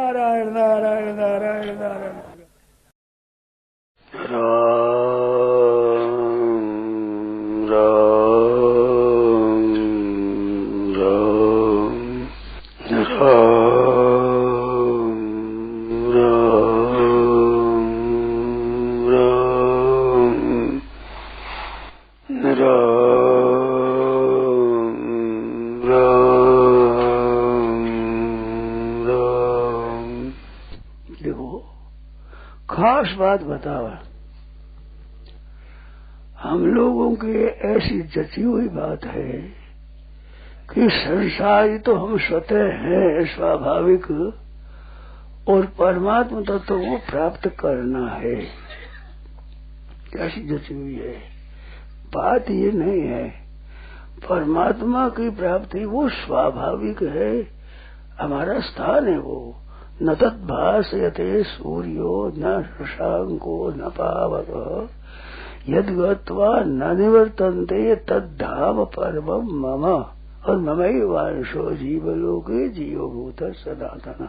नारायण नारायण नारायण नारायण। खास बात बताओ, हम लोगों की ऐसी जची हुई बात है कि संसारी तो हम स्वतः हैं स्वाभाविक, और परमात्मा तत्व को प्राप्त करना है, ऐसी जची हुई है। बात ये नहीं है, परमात्मा की प्राप्ति वो स्वाभाविक है, हमारा स्थान है वो। न तद्भासयते सूर्यो न शशांको न पावक यद गत्वा न निवर्तन्ते तद्धाम परमं मम, और ममैवांशो जीवलोके जीवभूत सनातन।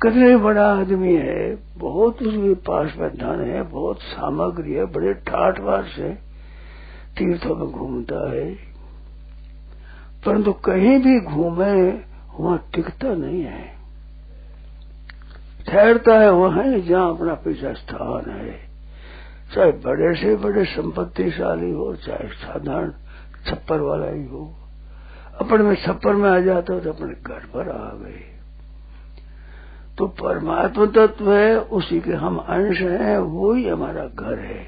कितने बड़ा आदमी है, बहुत उसके पास में धन है, बहुत सामग्री है, बड़े ठाठवार से तीर्थों में घूमता है, परंतु कहीं भी घूमे वहां टिकता नहीं है, ठहरता है वहीं जहां अपना पीछा स्थान है। चाहे बड़े से बड़े संपत्तिशाली हो, चाहे साधारण छप्पर वाला ही हो, अपने में छप्पर में आ जाता हो तो अपने घर पर आ गए। तो परमात्मा तत्व है, उसी के हम अंश हैं, वो ही हमारा घर है।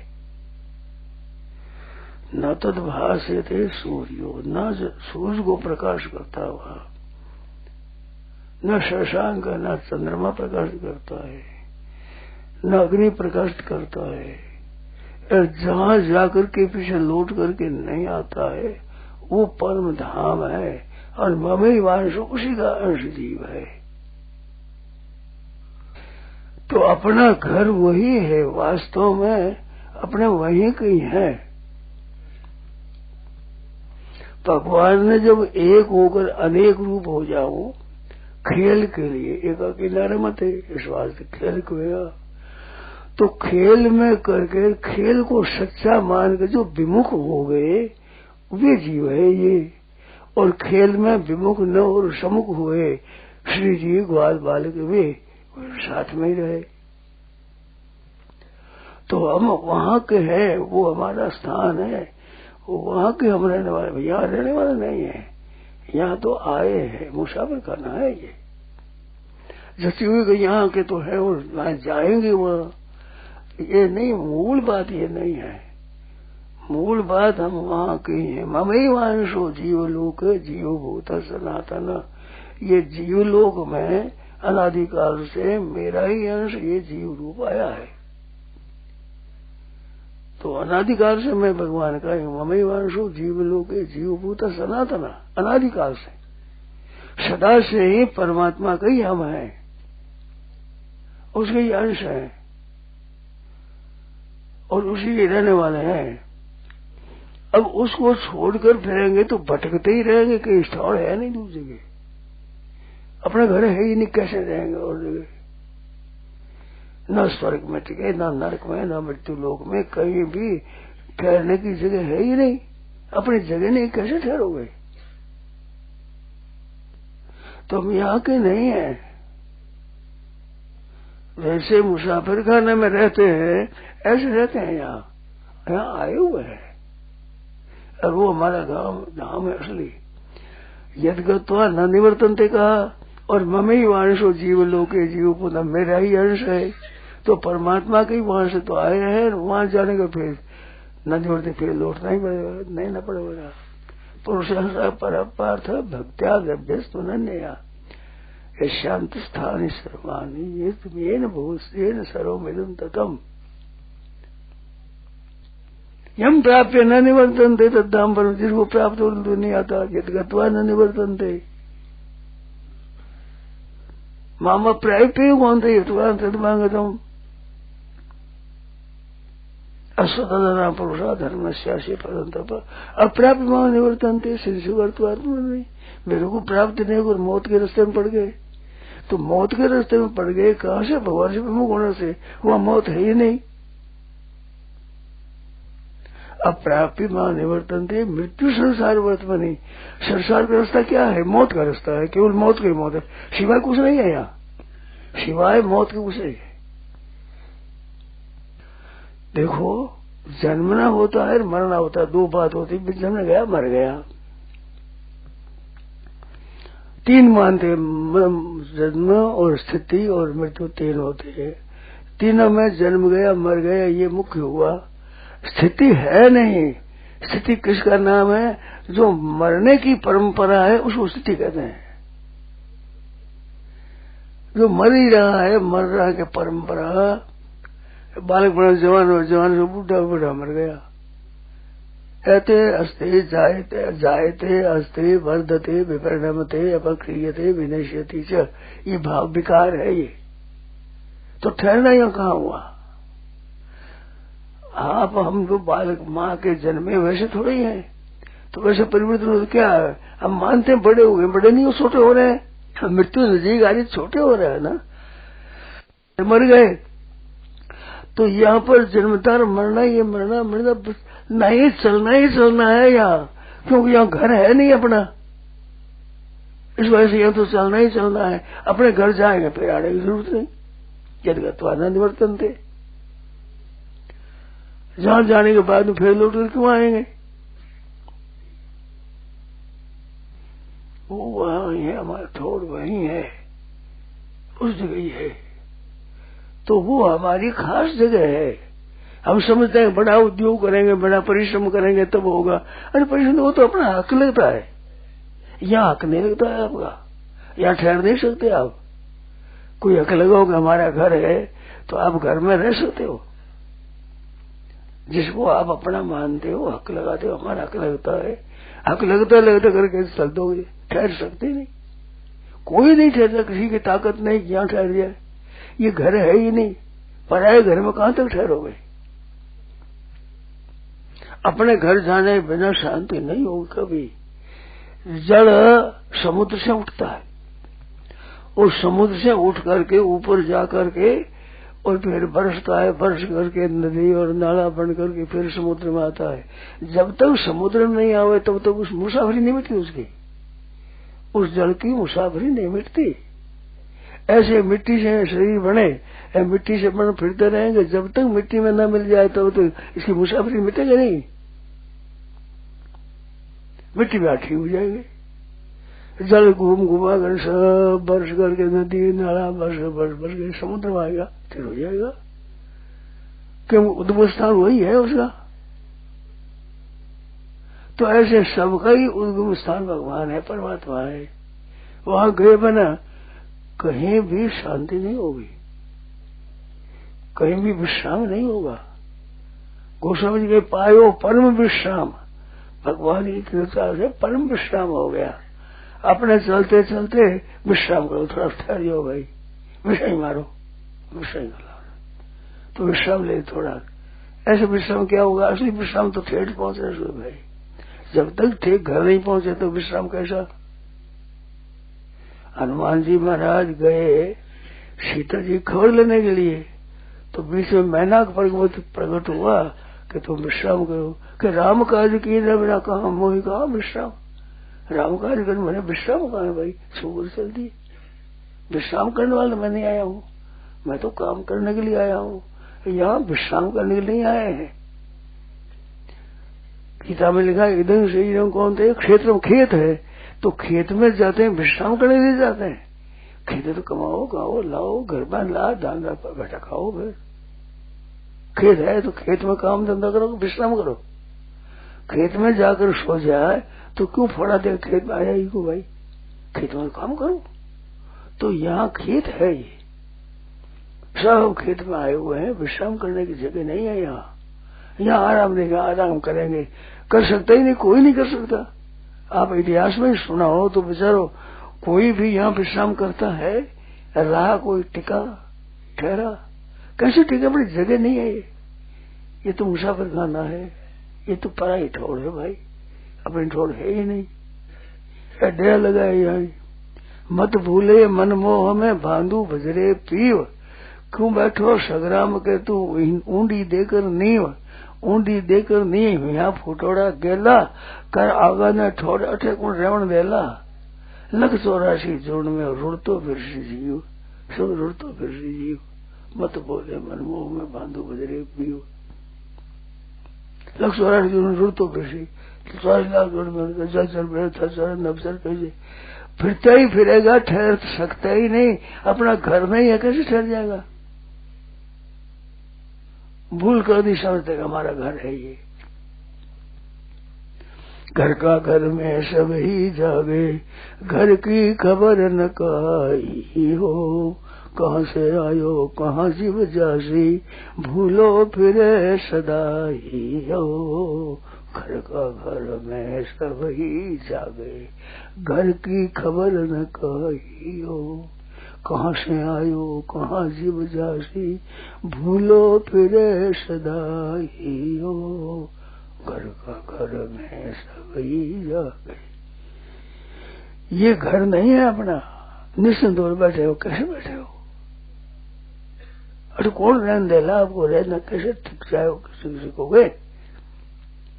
न तद्भासयते सूर्यो, न सूर्य को प्रकाश करता हुआ, न शशांक न चंद्रमा प्रकाश करता है, न अग्नि प्रकाश करता है, और जहां जाकर के पीछे लौट करके नहीं आता है वो परम धाम है, और ममई वांश उसी का अंश जीव है। तो अपना घर वही है, वास्तव में अपने वही कहीं है। भगवान ने जब एक होकर अनेक रूप हो जाओ खेल के लिए, एक किनारे मत है, इस वास्ते खेल को, तो खेल में करके खेल को सच्चा मान के जो विमुख हो गए वे जीव है ये, और खेल में विमुख न और सम्मुख हुए श्री जी ग्वाल बालक वे साथ में ही रहे। तो हम वहां के हैं, वो हमारा स्थान है, वहां के हम रहने वाले, यहाँ रहने वाले नहीं है, यहाँ तो आए हैं, मुसाफिर करना है। ये जैसे हुई यहाँ के तो है और वहां जाएंगे वहां, ये नहीं, मूल बात ये नहीं है। मूल बात हम वहां की है। ममैवांशो जीवलोक जीवभूत सनातन, ये जीवलोक में अनादिकाल से मेरा ही अंश ये जीव रूप आया है। तो अनादिकाल से मैं भगवान का ममैवांशो जीवलोके जीवभूत सनातन, अनादिकाल से सदा से ही परमात्मा का ही हम है, उसके ही अंश है और उसी के रहने वाले हैं। अब उसको छोड़कर फिरेंगे तो भटकते ही रहेंगे, कहीं स्थल है नहीं दूसरी जगह, अपना घर है ही नहीं, कैसे रहेंगे और जगह? न स्वर्ग में टिके, न नरक में, न मृत्यु लोक में, कहीं भी ठहरने की जगह है ही नहीं, अपनी जगह नहीं, कैसे ठहरोगे? तो हम यहाँ के नहीं है, वैसे मुसाफिर खाने में रहते हैं ऐसे रहते हैं, यहाँ आए हुए हैं, और वो हमारा धाम है असली। यद्गत्वा न निवर्तन्ते कहा, और ममई वांशो जीव लोके जीव पुनः, मेरा ही अंश है। तो परमात्मा के ही वहां से तो आए हैं, वहां जाने का फिर न निवर्ते, फिर लौटना ही पड़ेगा, नहीं न पड़ेगा। पुरुषांसा परपार्थ भक्त्या गभ्यस्तु नन्या, ये शांत स्थानी सर्वाणी ये तुम्हें भूषेन सर्वमिदं ततम, यम प्राप्य न निवर्तन्ते तद्धाम परम, जिसको प्राप्त हो तो नहीं आता। यद्गत्वा न निवर्तन्ते मामा प्राप्य कौन थे, तदमांगतम, अश्वतधना पुरुषा धर्मस्यास्य परंतप अप्राप्यमाण निवर्तनते शिशुवर्तवात्मा नहीं। मेरे को प्राप्त नहीं और मौत के रास्ते में पड़ गए। तो मौत के रास्ते में पड़ गए कहां से? भगवान से विमुख होने से। वहां मौत है ही नहीं। अप्राप्यमाण निवर्तनते मृत्यु संसार वर्तमानी। संसार का रास्ता क्या है? मौत का रास्ता है। केवल मौत की मौत है, सिवाय कुछ नहीं है यहाँ। सिवाय मौत के कुछ नहीं है। देखो, जन्मना होता है, मरना होता है, दो बात होती है। जन्म गया, मर गया। तीन मानते, जन्म और स्थिति और मृत्यु तीन होते हैं। तीनों में जन्म गया, मर गया, ये मुख्य हुआ। स्थिति है नहीं। स्थिति किसका नाम है? जो मरने की परंपरा है उसको स्थिति कहते हैं। जो मर ही रहा है, मर रहा है परंपरा। बालक बना, जवान हो, जवान से बूढ़ा, बूढ़ा मर गया। एते अस्ते जायते अस्ते वर्धते विपरिणमते अपक्रियते विनश्यति च। ये भाव विकार है। ये तो ठहरना यहाँ कहाँ हुआ? आप हम जो बालक माँ के जन्मे वैसे थोड़े ही हैं। तो वैसे परिवर्तन हो क्या है? हम मानते हैं बड़े हो गए, बड़े नहीं हो, छोटे हो रहे हैं। मृत्यु नजदीक आ रही, छोटे हो रहे हैं ना। मर गए तो यहाँ पर जन्मदार मरना, ये मरना नहीं, चलना ही चलना है यहाँ। क्योंकि यहाँ घर है नहीं अपना, इस वजह से यहाँ तो चलना ही चलना है। अपने घर जाएंगे फिर आने की जरूरत नहीं। यद्गत्वा निवर्तन थे, जहां जाने के बाद में फिर लौट कर क्यों आएंगे? वो वहीं है, हमारा ठोर वहीं है, उस जगह ही है। तो वो हमारी खास जगह है। हम समझते हैं बड़ा उद्योग करेंगे, बड़ा परिश्रम करेंगे तब होगा। अरे परिश्रम वो तो अपना हक लगता है। यहाँ हक नहीं लगता है आपका, यहाँ ठहर नहीं सकते आप। कोई हक लगाओ कि हमारा घर है तो आप घर में रह सकते हो। जिसको आप अपना मानते हो, हक लगाते हो, हमारा हक लगता है। हक लगता करके चल दोगे, ठहर सकते नहीं। कोई नहीं ठहरता, किसी की ताकत नहीं कि यहाँ ठहर जाए। ये घर है ही नहीं, पराये घर में कहां तक ठहरोगे? अपने घर जाने बिना शांति नहीं होगी कभी। जल समुद्र से उठता है और समुद्र से उठ करके ऊपर जा करके और फिर बरसता है, बरस करके नदी और नाला बन करके फिर समुद्र में आता है। जब तक समुद्र में नहीं आवे तब तक उस मुसाफरी नहीं मिटती, उसकी उस जल की मुसाफरी नहीं मिटती। ऐसे मिट्टी से शरीर बने, मिट्टी से बन फिरते रहेंगे। जब तक मिट्टी में न मिल जाए तब तक इसकी मुसाफरी मिटेगी नहीं। मिट्टी में आठी हो जाएगी। जल घूम घुमा कर सब बरस करके नदी नाला बरस के समुद्र में आएगा, फिर हो जाएगा। क्यों? उद्गम स्थान वही है उसका। तो ऐसे सबका ही उद्गम स्थान भगवान है, परमात्मा है। वहां गए बना कहीं भी शांति नहीं होगी, कहीं भी विश्राम नहीं होगा। गोस्वामी जी के पायो परम विश्राम, भगवान की कृपा से परम विश्राम हो गया। अपने चलते चलते विश्राम करो, थोड़ा ठहर जाओ भाई, विषय मारो, विषय करो तो विश्राम ले थोड़ा। ऐसे विश्राम क्या होगा? असली विश्राम तो ठेठ पहुंचने से भाई। जब तक ठीक घर नहीं पहुंचे तो विश्राम कैसा? हनुमान जी महाराज गए सीता जी खबर लेने के लिए, तो बीच में मैनाक पर्वत प्रकट हुआ कि तुम विश्राम करो। कि राम कार्य की बिना कहा मोहि कहा विश्राम। राम कार्य करने मैंने विश्राम कहा है भाई, सुबह चल दी। विश्राम करने वाला मैं नहीं आया हूँ, मैं तो काम करने के लिए आया हूँ। यहाँ विश्राम करने के लिए आए हैं। गीता में लिखा है इधम शरीरम कौन थे? क्षेत्र में खेत है, तो खेत में जाते हैं, विश्राम करने के लिए जाते हैं। खेत तो कमाओ, गाओ, लाओ, घर में ला, दान बैठा खाओ। फिर खेत है तो खेत में काम धंधा करो, विश्राम करो। खेत में जाकर सो जाए तो क्यों फोड़ा दे? खेत में आया ही को भाई, खेत में काम करो। तो यहाँ खेत है, ये सब खेत में आए हुए हैं, विश्राम करने की जगह नहीं है यहाँ। यहाँ आराम देगा, आराम करेंगे, कर सकता ही नहीं, कोई नहीं कर सकता। आप इतिहास में सुना हो तो बेचारो कोई भी यहाँ विश्राम करता है? रहा कोई टिका ठहरा? कैसे टिका? बड़ी जगह नहीं है ये। ये तो मुसाफिर खाना है, ये तो पराई ठोड़ है भाई, अपनी ठोड़ है ही नहीं। डेरा लगाए यहाँ, मत भूले मन मोह में भांडू भजरे पीव, क्यों बैठो सगराम के तू ऊंडी देकर नीव, ऊंडी देकर नीव यहाँ फुटोड़ा गेला, कर आगा ने ठोड़ अठे कौन रेवण देला, लख 84 जोड़ में रुड़तो फिरसी जीव, सब रुड़तो फिरसी जीव, मत बोले मन मोह में भांडू भजरे पीव। लख 84 जोड़ में रुड़तो फिरसी, 40 लाख जोड़ में जल नफसर कैसे फिरता ही फिरेगा, ठहर सकता ही नहीं, अपना घर में ही कैसे ठहर जाएगा। भूल कर दी समझते हमारा घर है ये, घर का घर में सब ही जागे, घर की खबर न काई हो, कहाँ से आयो कहाँ जीव जासी, भूलो फिरे सदा ही हो, घर का घर में सब ही जागे, घर की खबर न काई हो, कहाँ से आयो कहाँ जीव जासी, भूलो फिरे सदा ही हो, घर का घर में सब ही जागे। ये घर नहीं है अपना, निश्चिंत होकर बैठे हो, कैसे बैठे हो, अरे कौन रहने देला आपको, रहना कैसे ठीक जाओ, किसी को गए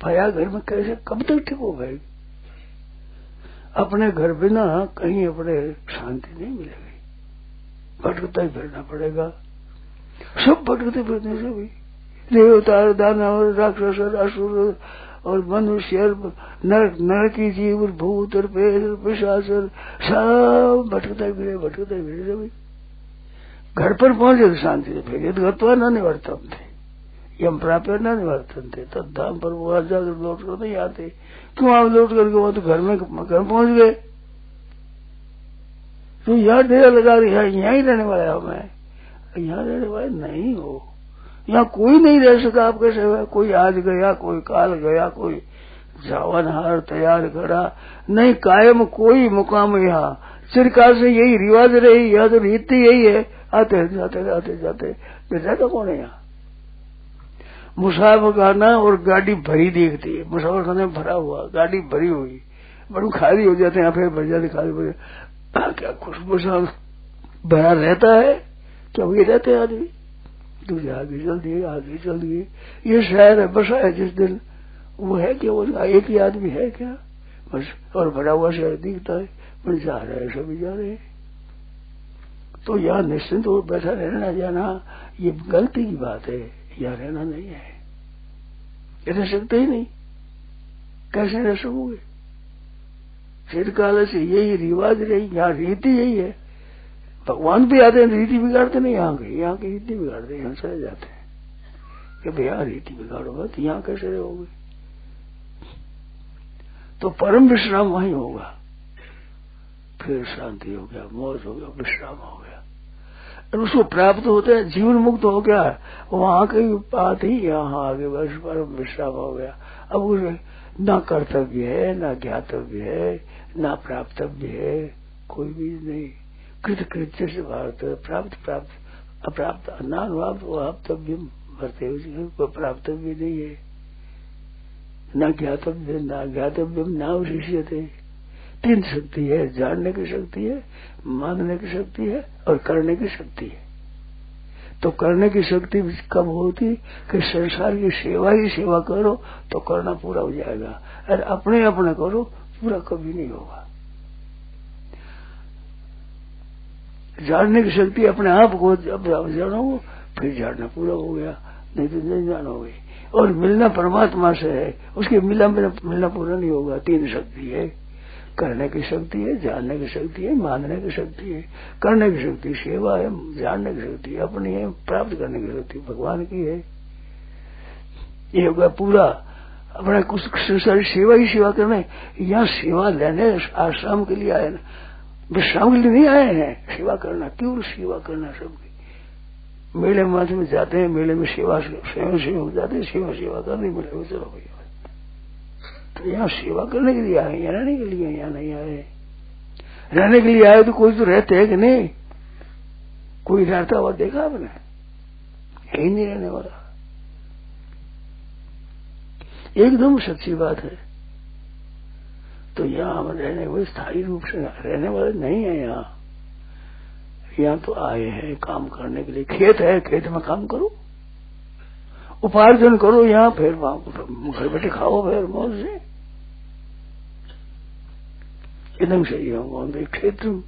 भया घर में कैसे कब तक ठीक हो भाई। अपने घर बिना कहीं अपने शांति नहीं मिलेगी, भटकता ही फिरना पड़ेगा, सब भटकते फिरने से भी, देवता दानव राक्षस असुर और मनुष्य नर की जीव भूत और प्रेत पिशाच सब भटकता ही फिरे सभी। घर पर पहुंचे तो शांति से फिर गत्वा न निवर्तन थे, यम प्राप्त न निवर्तन थे, तब धाम पर वो जाकर लौट कर नहीं आते। क्यों आप लौट करके वो तो घर पहुंच गए, तो यहाँ डेरा लगा रही है, यहाँ ही रहने वाला है, मैं यहाँ रहने वाले नहीं हो, यहाँ कोई नहीं रह सका आपके सिवा, कोई आज गया कोई काल गया, कोई जावनहार तैयार करा नहीं, कायम कोई मुकाम यहाँ चिरकाल से यही रिवाज रही, यहाँ तो रीति यही है, आते जाते जाता कौन है यहाँ। मुसाफिर खाना और गाड़ी भरी देखती है, मुसाफिर खाने में भरा हुआ, गाड़ी भरी हुई, बड़ू खाली हो जाते हैं, फिर भर जाते खाली भर, क्या खुशबू सा भरा रहता है, क्या वही रहते हैं आदमी, तुझे आगे चल दिए, ये शहर है बसा है जिस दिन, वो है क्या, वो एक ही आदमी है क्या बस, और भरा हुआ शहर दिखता है, पर जा रहे हैं सभी जा रहे हैं। तो यहाँ निश्चिंत हो बैठा रहना जाना ये गलती की बात है, यहाँ रहना नहीं है, रह सकते ही नहीं, कैसे रह सकोगे। चिरकाल से यही रिवाज रही, यहाँ रीति यही है, भगवान भी आते हैं रीति बिगाड़ते नहीं, यहाँ की रीति बिगाड़ते, यहाँ चले जाते हैं कि भैया रीति बिगाड़ोगे तो यहाँ कैसे रहोगे। तो परम विश्राम वहीं होगा, फिर शांति हो गया, मौज हो गया, विश्राम हो गया, और उसको प्राप्त होता है, जीवन मुक्त हो गया, वहां की बात ही यहाँ आगे बस परम विश्राम हो गया। अब उसे न कर्तव्य है, न ज्ञातव्य है, न प्राप्तव्य है, कोई भी नहीं, कृत्य से भारत प्राप्त अप्राप्त अनानुवाप्त वाप्तव्य भरते, कोई प्राप्तव्य नहीं है, न ज्ञातव्य न विशिष्यते। 3 शक्ति है, जानने की शक्ति है, मानने की शक्ति है और करने की शक्ति है। तो करने की शक्ति कब होती कि संसार की सेवा ही सेवा करो तो करना पूरा हो जाएगा, और अपने करो पूरा कभी नहीं होगा। जानने की शक्ति अपने आप को जब जानो फिर जानना पूरा हो गया, नहीं तो नहीं जानोगे। और मिलना परमात्मा से है, उसके मिलना पूरा नहीं होगा। 3 शक्ति है, करने की शक्ति है, जानने की शक्ति है, मानने की शक्ति है। करने की शक्ति सेवा है, जानने की शक्ति अपनी है, प्राप्त करने की शक्ति भगवान की है। ये होगा पूरा अपना कुछ सारी सेवा ही सेवा करने। यहाँ सेवा लेने आश्रम के लिए आए ना, विश्राम के लिए नहीं आए हैं, सेवा करना, क्यों सेवा करना सबकी। मेले में जाते हैं, मेले में सेवा स्वयं सेवक जाते हैं, सेवा करने मेले में, चलो भैया तो यहाँ सेवा करने के लिए आए, यहाँ रहने के लिए यहाँ नहीं आए। रहने के लिए आए तो कोई तो रहते है कि नहीं, कोई रहता हुआ देखा आपने, है ही नहीं रहने वाला। एकदम सच्ची बात है। तो यहाँ हम रहने वाले स्थायी रूप से रहने वाले नहीं है। यहाँ तो आए हैं काम करने के लिए। खेत है, खेत में काम करो, उपार्जन करो, यहाँ फिर घर बैठे खाओ, फिर मौज से एकदम सही होगा। क्षेत्र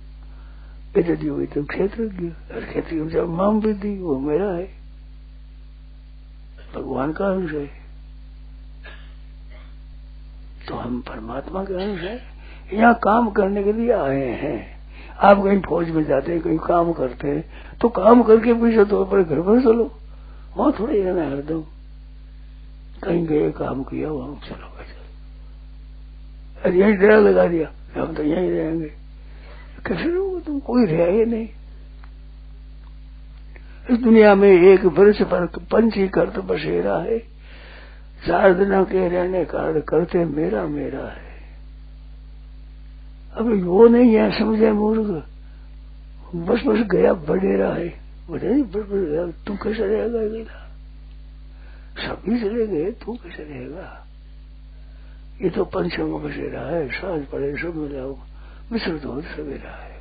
यदि हुई तो क्षेत्र क्षेत्र जब माम विधि वो मेरा है, भगवान का अंश है। तो हम परमात्मा के अंश है। यहाँ काम करने के लिए आए हैं। आप कहीं फौज में जाते हैं, कहीं काम करते हैं, तो काम करके पीछे तो अपने घर पर चलो, वहां थोड़े रहना हरदम। कहीं गए काम किया, वहां चलो अरे यही डेरा लगा दिया, हम तो यहीं रहेंगे। कैसे रहोगे तुम? कोई रहा ही नहीं। इस दुनिया में एक वर्ष पर पंछी करत बसेरा है, 4 दिनों के रहने कारण करते मेरा मेरा है। अब वो नहीं है, समझे मूर्ख, बस बस गया बडेरा है। बड़े बस बस गया, तू कैसे रहेगा? सभी चले गए, तू कैसे रहेगा? ये तो पंछियों का बसेरा है, सांझ पड़े सब मिला मिश्र तो सवेरा है।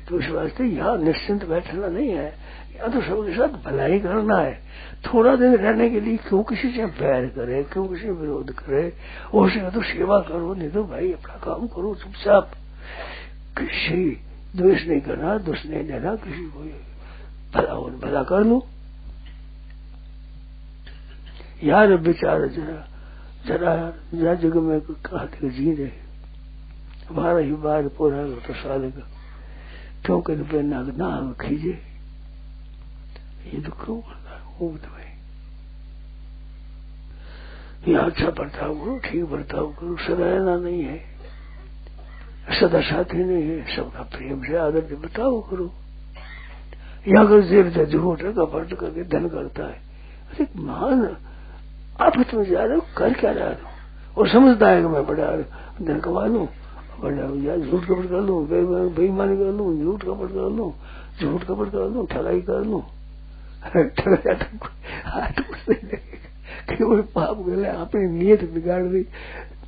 तो इस वास्ते यहाँ निश्चिंत बैठना नहीं है, यहाँ तो सबके साथ भलाई करना है। थोड़ा दिन रहने के लिए क्यों किसी से बैर करे, क्यों किसी से विरोध करे? और से तो सेवा करो, नहीं तो भाई अपना काम करो चुपचाप। किसी द्वेष नहीं करना, दुष्ट नहीं देना किसी को, भला और भला कर लो। यार बेचारा जरा जग में कहते जी रहे, हमारा ही बार पूरा होता साल का, क्यों कर ना खींचे, ये तो क्यों करता वो बताए। यहाँ अच्छा बर्ताव करो, ठीक बर्ताव करो, सदा रहना नहीं है, सदा साथी नहीं है, सबका प्रेम से आदर से बर्ताव करो। यहाँ कर जेर से झूठ कपट करके धन करता है, अरे महान आफत में जा रहे हो, कर क्या रहा हो? और समझता है कि मैं बड़ा धन कमा लूं, बड़ा झूठ कपट कर लूं, बेईमानी कर लूं, झूठ कपट कर लूं, झूठ कपट कर लूं, ठगाई कर लूं, केवल पाप गले अपनी नीयत बिगाड़ दी।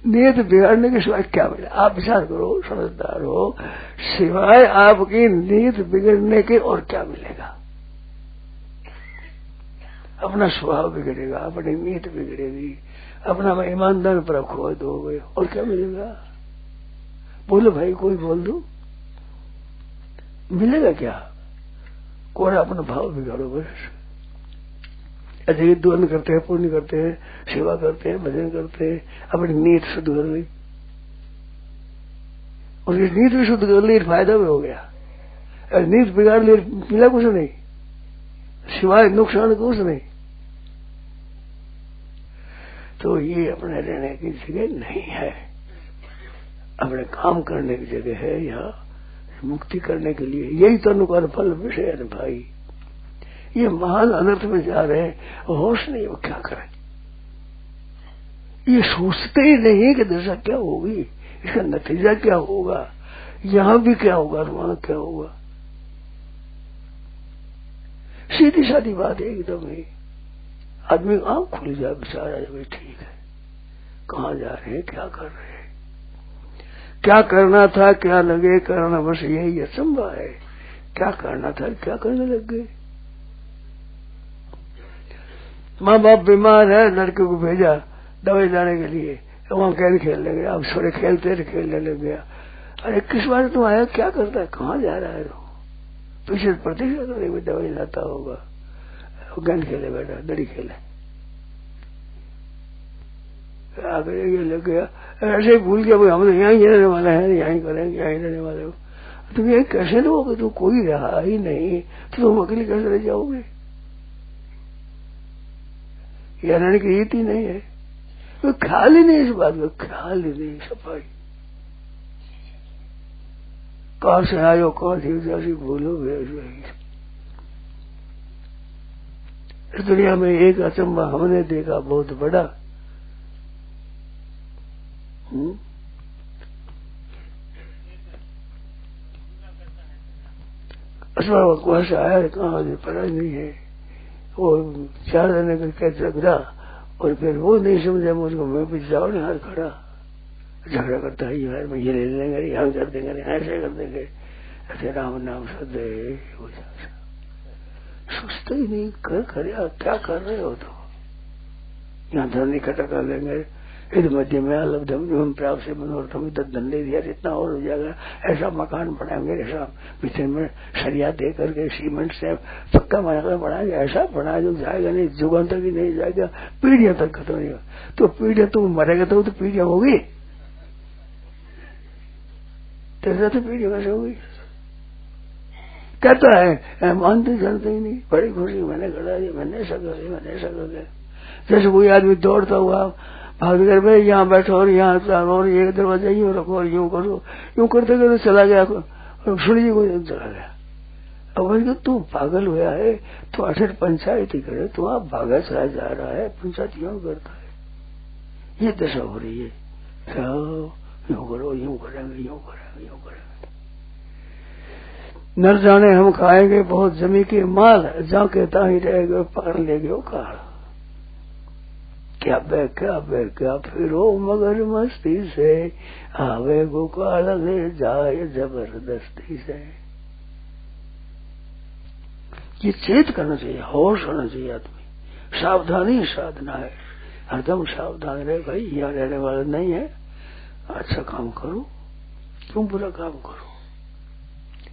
नीयत बिगाड़ने के सिवाय क्या मिला? आप विचार करो, समझदार हो, सिवाय आपकी नीयत बिगड़ने के और क्या मिलेगा? अपना स्वभाव बिगड़ेगा, अपनी नीयत बिगड़ेगी, अपना ईमानदार पर खो दोगे, और क्या मिलेगा? बोलो भाई, कोई बोल दो, मिलेगा क्या? कोई अपना भाव बिगाड़ो बस। अजय द्वंद करते हैं, पुण्य करते हैं, सेवा करते हैं, भजन करते हैं, अपनी नीयत शुद्ध कर ली, और ये नीयत भी शुद्ध कर ली, फायदा भी हो गया। नीयत बिगाड़ ली, मिला कुछ नहीं, सिवाय नुकसान कुछ नहीं। तो ये अपने रहने की जगह नहीं है, अपने काम करने की जगह है। यहाँ मुक्ति करने के लिए यही तनु का फल विषय है भाई। ये महान अनर्थ में जा रहे हैं, होश नहीं, वो क्या करें? ये सोचते ही नहीं कि दशा क्या होगी, इसका नतीजा क्या होगा, यहाँ भी क्या होगा, वहां क्या होगा। सीधी सादी बात है एकदम ही। आदमी आंख खुल जाए बेचारा, जब ठीक है, कहाँ जा रहे हैं, क्या कर रहे हैं, क्या करना था, क्या लगे करना, बस यही असंभव है। क्या करना था, क्या करने लग गए। माँ बाप बीमार है, लड़के को भेजा दवाई लाने के लिए, वहां कैसे खेलने गया, अब थोड़े खेलते खेलने लग गया। अरे किस बार तुम आया, क्या करता है, कहाँ जा रहा है? पीछे प्रतीक्षा करने में दवाई लाता होगा, गेंद खेले बैठा, दड़ी खेले, आगे ये लग गया। ऐसे ही भूल गया, हम तो यहीं रहने वाले हैं, यहीं करेंगे, यहीं रहने वाले हो। तुम ये कैसे लोगे? तुम कोई रहा ही नहीं, तो तुम अकेले कैसे रह जाओगे? यह रहने की रीति नहीं है, तो ख्याल ही नहीं इस बात का, ख्याल ही नहीं। सफाई कहाँ से आयो, कौन थी जैसी भूलोगे। इस दुनिया में एक अचंबा हमने देखा बहुत बड़ा। वहां से आया, कहाँ पता नहीं है। वो 4 जने का कैसे रखा, और फिर वो नहीं समझे मुझको, मैं भी जाओ ना हाथ खड़ा झगड़ा करता है, यार मैं ये ले लेंगे, यहाँ कर देंगे, ऐसे कर देंगे, ऐसे राम नाम सदे हो जाता, सोचते ही नहीं, कर क्या कर रहे हो तो, यहाँ धन इकट्ठा कर लेंगे, इधर मध्य में अलग प्राप्त से मनोरथम धंधे दिया, इतना और हो जाएगा, ऐसा मकान बनाएंगे, ऐसा पीछे में सरिया दे करके सीमेंट से पक्का मकान बनाएंगे, ऐसा बना जो जाएगा नहीं, जुगान तक ही नहीं जाएगा, पीढ़ियां तक खत्म नहीं होगा। तो पीढ़ियां तुम मरेगा तो पीढ़ियां होगी, तेरा तो पीढ़ी कैसे होगी? कहता है मानते जानते ही नहीं, बड़ी खुशी, मैंने खड़ा दिया, मैंने ऐसा कर दिया, मैंने ऐसा कर दिया। जैसे कोई आदमी दौड़ता हुआ भाग कर भाई यहाँ बैठो और यहाँ और एक दरवाजा यूं रखो और यूं करो, यूं करते करते चला गया, सुनिए को चला गया। अब तू पागल हुआ है, तू 68 पंचायत ही करे, तू आप भागा चला जा रहा है, पंचायत क्यों करता है? ये दशा हो रही है, यूं करो, यूं करेंगे, यूं करेंगे, यूं करेंगे। नर जाने हम खाएंगे बहुत जमी के माल, जाके ताही रहेगा पार ले गयो काल। क्या क्या फिरो मगर मस्ती से, आवे गोकाल ले जाए जबरदस्ती से। ये चेत करना चाहिए, होश होना चाहिए आदमी, सावधानी साधना है, हरदम सावधान रहे, भाई यहाँ रहने वाला नहीं है, अच्छा काम करो, क्यों बुरा काम करो,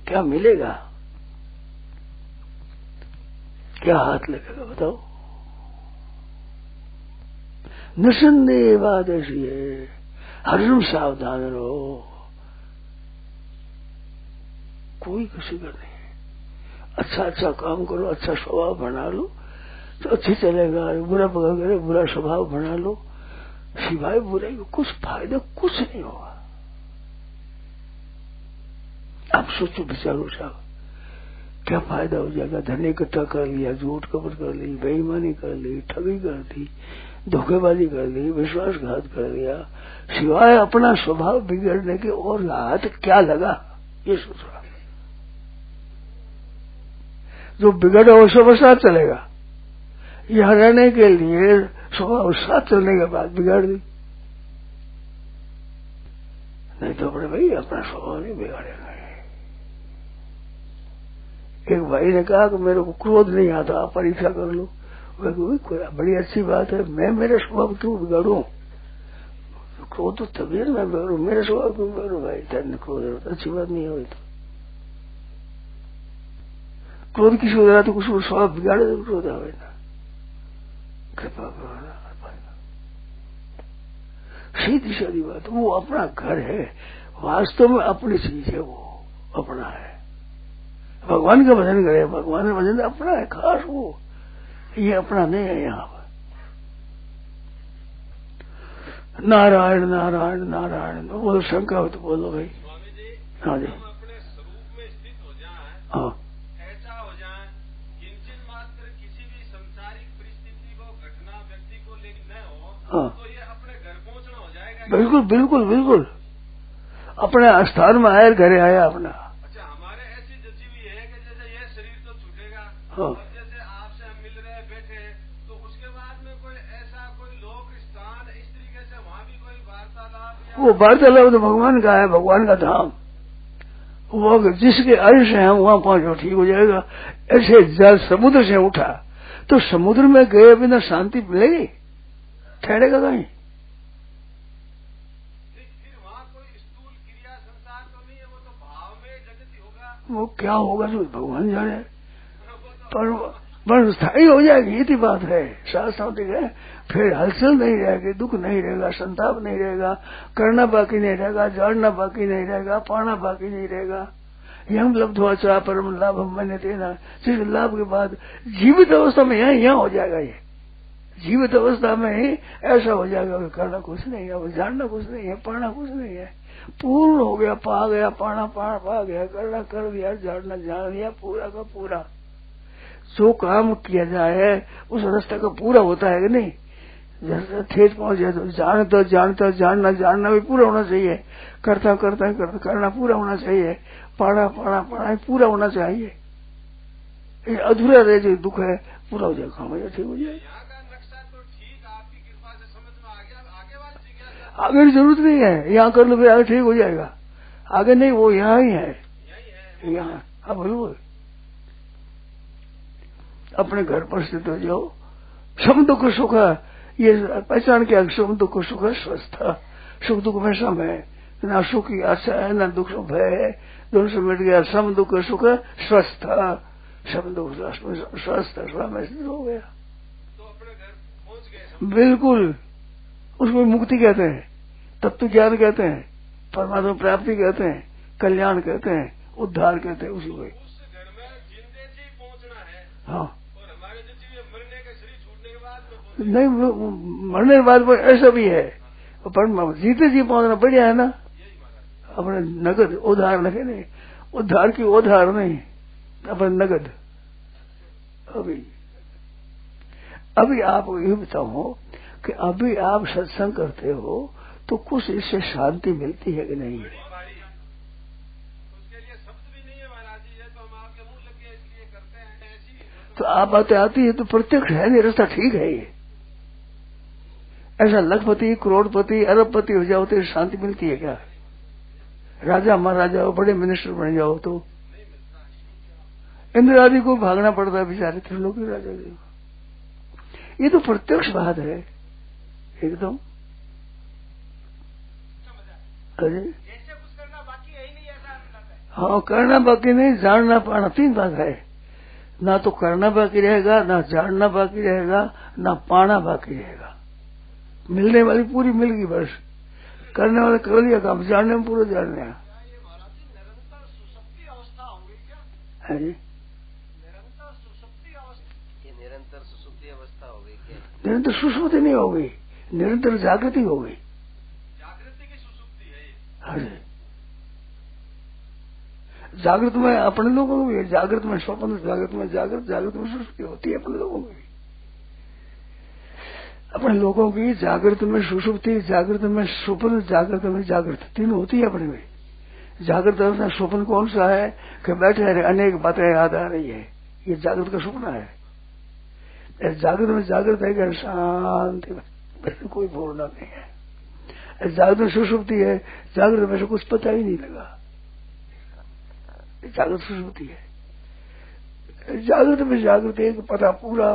क्या मिलेगा, क्या हाथ लगेगा बताओ? निसंदेह बात ऐसी है, हरदम सावधान रहो, कोई किसी का नहीं है। अच्छा काम करो, अच्छा स्वभाव बना लो तो अच्छी चलेगा, बुरा करे, बुरा स्वभाव बना लो, सिवाय बुराई को कुछ फायदा कुछ नहीं होगा। आप सोचो विचारो साहब, क्या फायदा हो जाएगा? धन इकट्ठा कर लिया, झूठ कपट कर ली, बेईमानी कर ली, ठगी कर दी, धोखेबाजी कर ली, विश्वासघात कर लिया, सिवाय अपना स्वभाव बिगड़ने के और हाथ क्या लगा? ये सोचो। जो बिगड़ा वो सब साथ चलेगा, यहाँ रहने के लिए स्वभाव साथ चलने के बाद बिगाड़ दी, नहीं तो अपने भाई अपना स्वभाव नहीं बिगाड़ेगा। एक भाई ने कहा कि मेरे को क्रोध नहीं आता, आप परीक्षा कर लो। बड़ी अच्छी बात है, मैं मेरे स्वभाव क्यों बिगाड़ू? क्रोध तो तभी है मैं बिगाड़ू, मेरे स्वभाव क्यों बिगाड़ू? भाई तेरे क्रोध अच्छी बात नहीं है, तो क्रोध किसी हो रहा तो कुछ स्वभाव बिगाड़े तो क्रोध आवे ना, कृपा करो। सीधी सादी बात, वो अपना घर है, वास्तव में अपनी चीज है, वो अपना है। भगवान का भजन करे, भगवान का भजन अपना है खास, वो ये अपना नहीं है। यहाँ पर नारायण नारायण नारायण बोलो, शंका हो तो बोलो भाई। हाँ जी, अपने स्वरूप में स्थित हो जाए, हाँ, ऐसा हो जाए किंचन मात्र किसी भी संसारिक परिस्थिति को, घटना, व्यक्ति को लेकर न हो, हाँ, तो ये अपने घर पहुंचना हो जाएगा। बिल्कुल बिल्कुल बिल्कुल, अपने स्थान में आया, घरे आया अपना। अच्छा, हमारे ऐसी जची हुई है कि जैसे ये शरीर तो छूटेगा, हाँ, और जैसे आपसे हम मिल रहे बैठे, तो उसके बाद में कोई ऐसा कोई लोक स्थान इस तरीके से वहाँ भी कोई वार्तालाप, वो वार्तालाप तो भगवान का है, भगवान का धाम, वो जिसके अंश है वहां पहुंचो ठीक हो जाएगा। ऐसे जल समुद्र से उठा तो समुद्र में गए बिना शांति मिलेगी? ठहरेगा कहीं? फिर वहाँ कोई स्थूल क्रिया संसार तो नहीं है, वो तो भाव में जगत ही होगा। वो क्या होगा जो भगवान जाने, पर स्थायी हो जाएगी, ये बात है, शास्त्रांतिक है। फिर हलचल नहीं रहेगी, दुख नहीं रहेगा, संताप नहीं रहेगा, करना बाकी नहीं रहेगा, जानना बाकी नहीं रहेगा, पाना बाकी नहीं रहेगा। यम लब्ध्वा च परम लाभ मैंने देना, सिर्फ लाभ के बाद जीवित अवस्था में यहाँ हो जाएगा। ये जीवित अवस्था में ही ऐसा हो जाएगा कि करना कुछ नहीं है, जानना कुछ नहीं है, पाना कुछ नहीं है, पूर्ण हो गया, पा गया, पाना पा गया, करना कर दिया, जानना जान लिया, पूरा का पूरा। जो काम किया जाए उस रास्ते का पूरा होता है कि नहीं? जैसे ठेठ पहुंच जाए तो जानना भी पूरा होना चाहिए, करता करना पूरा होना चाहिए, पाना पूरा होना चाहिए। अधूरा रहे जो दुख है पूरा हो जाए, काम हो जाए, ठीक हो जाए। यहाँ का नक्शा तो ठीक आपकी आगे की जरूरत नहीं है, यहाँ कर लो फिर आगे ठीक हो जाएगा। आगे नहीं, वो यहाँ ही है, यहाँ। हाँ बिल्कुल, अपने घर पर स्थित हो जाओ। सम दुख सुख ये पहचान के सम दुख सुख स्वस्थ। सुख दुख में सम है, ना सुख की आशा है ना दुख है, दोनों से मिट गया। सम दुख सुख स्वस्थ, सम दुख स्वस्थ में स्थित हो गया तो अपने घर पहुंच गए। बिल्कुल, उसको मुक्ति कहते हैं, तत्व ज्ञान कहते हैं, परमात्मा प्राप्ति कहते हैं, कल्याण कहते हैं, उद्धार कहते हैं उसी को। उस घर में जिंदे जी पहुंचना है। हाँ, और हमारे जो चीज मरने के शरीर छूटने के बाद में नहीं मरने के बाद ऐसा भी है, पर जीते जी पहुंचना बढ़िया है ना। अपने नगद उधार लगे नहीं, उद्धार की उधार नहीं, अपने नगद। अभी आप ये बताओ कि अभी आप सत्संग करते हो तो कुछ इससे शांति मिलती है कि नहीं? उसके लिए शब्द भी नहीं है महाराज जी, ये तो हम आपके मुंह लग गए इसलिए करते हैं ऐसी। तो आप बातें आती है तो प्रत्यक्ष है नहीं, रास्ता ठीक है ये। ऐसा लखपति करोड़पति अरबपति हो जाओ तो शांति मिलती है क्या? राजा महाराजा हो, बड़े मिनिस्टर बन जाओ तो इंद्र आदि को भागना पड़ता है बेचारे त्रिलोक के राजा जी। ये तो प्रत्यक्ष बात है एकदम। अरे जैसे कुछ करना बाकी है ही नहीं, ऐसा लगता है। हाँ, करना बाकी नहीं, जानना पाना, तीन बात है। ना तो करना बाकी रहेगा, ना जानना बाकी रहेगा, ना पाना बाकी रहेगा। मिलने वाली पूरी मिल गई, बस करने वाले कर लिया काम, जानने में पूरा जान लिया। ये महाराज जी निरंतर सुसुप्ति अवस्था हो गई क्या? है जी, निरंतर सुसुप्ति अवस्था। ये निरंतर सुसुप्ति अवस्था हो गई क्या? निरंतर सुसुप्ति नहीं हो गई, निरंतर जागृति हो गई। जागृति की सुसुप्ति है ये। हाँ जी, जागृत में अपने लोगों को भी, जागृत में स्वप्न, जागृत में जागृत, जागृत में सुसुप्ति होती है अपने लोगों में भी। अपने लोगों की जागृत में सुसुप्ति, जागृत में स्वप्न, जागृत में जागृत, तीन होती है अपने में। जागृत अवस्था स्वप्न कौन सा है कि बैठे रहे अनेक बातें याद आ रही है, ये जागृत का स्वप्न है। जागृत में जागृत है कि शांति में कोई बोलना नहीं है। जागृत में सुसुप्ति है, जागृत में से कुछ पता ही नहीं लगा, जागृत सुसुप्ति है। जागृत में जागृत एक पता पूरा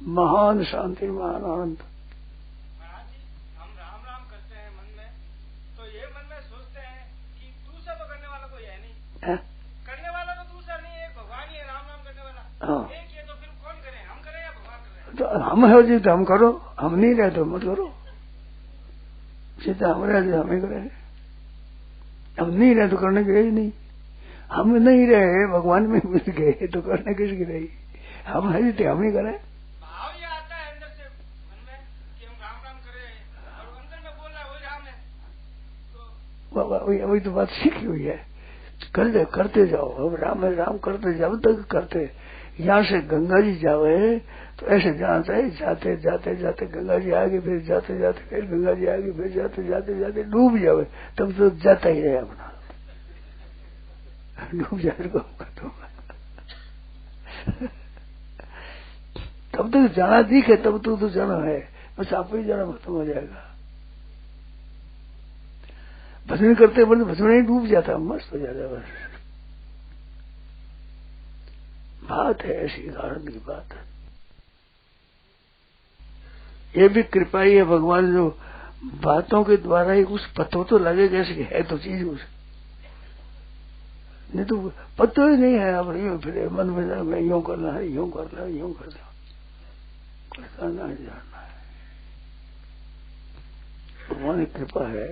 महान शांति, महान आनंद। महाराज जी हम राम राम करते हैं मन में, तो ये मन में सोचते हैं कि दूसरा तो करने वाला कोई है नहीं, करने वाला तो दूसरा नहीं, एक भगवान ही है राम राम करने वाला। हाँ, एक ये तो फिर कौन करे, हम करें या भगवान करे? तो हम है जी तो हम करो, हम नहीं रहे तो मत करो। सीधा हम रहे तो हम ही करें, हम नहीं रहे तो करने के ही नहीं। हम नहीं रहे, भगवान में मिल गए तो करने किसकी रही? हम है जी हम ही करें। भाव ये आता है अंदर से मन में कि हम राम राम करें, और अंदर में बोल रहा है वही राम है। तो वही तो बात सीखी हुई है, करते जाओ। अब राम है राम करते जाओ तक करते। यहाँ से गंगा जी जावे तो ऐसे जाना चाहिए, जाते जाते जाते गंगा जी आगे, फिर जाते जाते फिर गंगा जी आगे, फिर जाते जाते जाते डूब जावे, तब तो जाता ही रहे अपना, डूब जाए को खत्म। तब तक जाना दिखे तब तो जाना है, बस आप ही जाना खत्म हो जाएगा। भजन करते बोलते भजन ही डूब जाता, मस्त हो जाता बस। बात है ऐसी, आनंद की बात है। ये भी कृपा ही है भगवान, जो बातों के द्वारा ही कुछ पतो तो लगेगा ऐसी है तो चीज उस, नहीं तो पता ही नहीं है। अब यूं फिर मन में यूं करना है, यूं करना है, यूं करना, कुछ करना है, जानना है। भगवान की कृपा है।